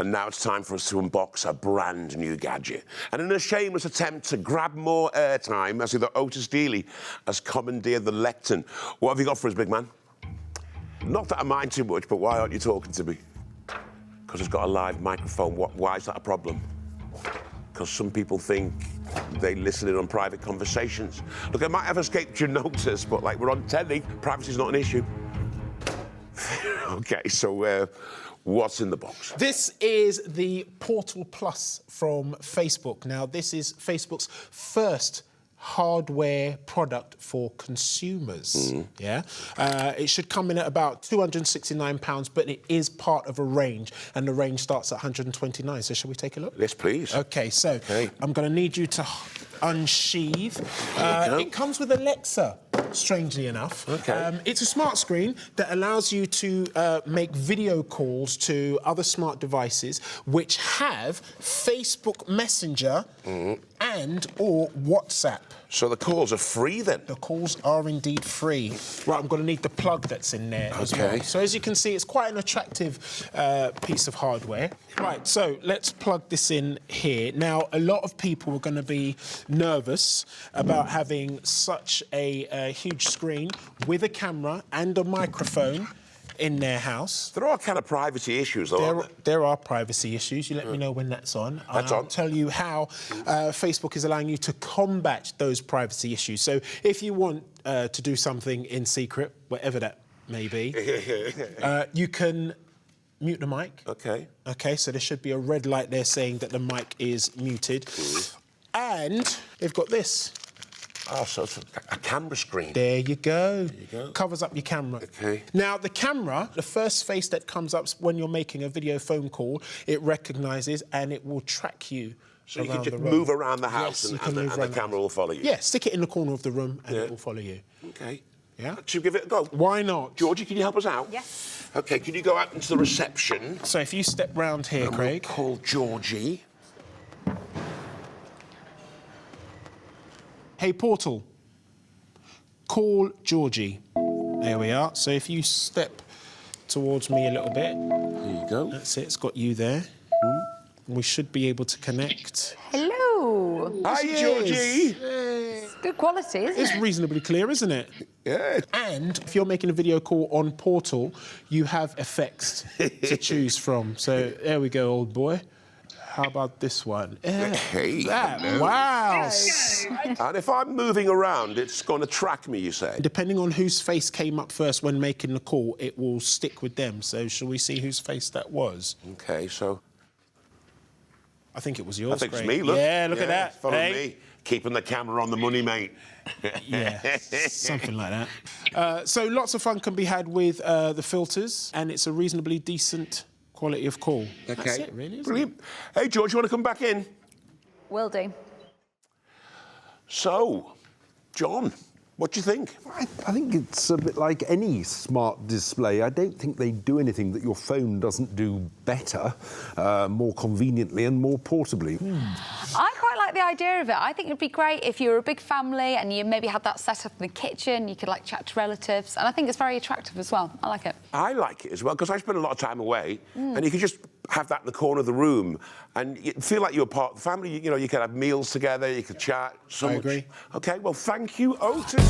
And now it's time for us to unbox a brand new gadget. And in a shameless attempt to grab more airtime, I see that Otis Dealey has commandeered the lectern. What have you got for us, big man? Not that I mind too much, but why aren't you talking to me? Because it's got a live microphone. Why is that a problem? Because some people think they listen in on private conversations. Look, it might have escaped your notice, but, like, we're on telly. Privacy's not an issue. OK, so what's in the box? This is the Portal Plus from Facebook. Now, this is Facebook's first hardware product for consumers. Yeah, it should come in at about £269, but it is part of a range, and the range starts at £129. So shall we take a look? Yes, please. Okay, so I'm going to need you to unsheathe. It comes with Alexa, strangely enough. Okay. It's a smart screen that allows you to make video calls to other smart devices which have Facebook Messenger and or WhatsApp. So the calls are free, then? The calls are indeed free. Right, I'm going to need the plug that's in there as well. So as you can see, it's quite an attractive piece of hardware. Right, so let's plug this in here. Now, a lot of people are going to be nervous about having such a huge screen with a camera and a microphone in their house. There are kind of privacy issues, though, aren't there? There are privacy issues. You let me know when that's on. That's I'll tell you how Facebook is allowing you to combat those privacy issues. So if you want to do something in secret, whatever that may be, you can mute the mic. OK. OK, so there should be a red light there saying that the mic is muted. And they've got this. Oh, so it's a camera screen. There you go. There you go. Covers up your camera. OK. Now, the camera, the first face that comes up when you're making a video phone call, it recognises and it will track you. So you can just move around the house, yes, and the camera will follow you? Yeah, stick it in the corner of the room and it will follow you. OK. Yeah? Should we give it a go? Why not? Georgie, can you help us out? Yes. OK, can you go out into the reception? So if you step round here, Craig. We'll call Georgie. Hey, Portal. Call Georgie. There we are. So if you step towards me a little bit. There you go. That's it. It's got you there. We should be able to connect. Hello. Hi, Georgie. It's good quality, isn't It's it? reasonably clear, isn't it? Yeah. And if you're making a video call on Portal, you have effects to choose from. So there we go, old boy. How about this one? Hey, wow. And if I'm moving around, it's going to track me, you say? Depending on whose face came up first when making the call, it will stick with them. So shall we see whose face that was? OK, so... I think it was yours, I think it's Craig. me, look. Yeah, look at that. Follow Hey. me. Keeping the camera on the money, mate. Yeah, something like that. So lots of fun can be had with the filters, and it's a reasonably decent quality of call. OK. That's it, really, isn't Brilliant. Hey, George, you want to come back in? Will do. So, John, what do you think? I think it's a bit like any smart display. I don't think they do anything that your phone doesn't do better, more conveniently and more portably. I quite like the idea of it. I think it'd be great if you were a big family and you maybe had that set up in the kitchen, you could, like, chat to relatives, and I think it's very attractive as well. I like it. I like it as well, because I spend a lot of time away, and you can just have that in the corner of the room, and you feel like you're part of the family. You know, you could have meals together, you could chat. So I much. agree. OK, well, thank you, Otis.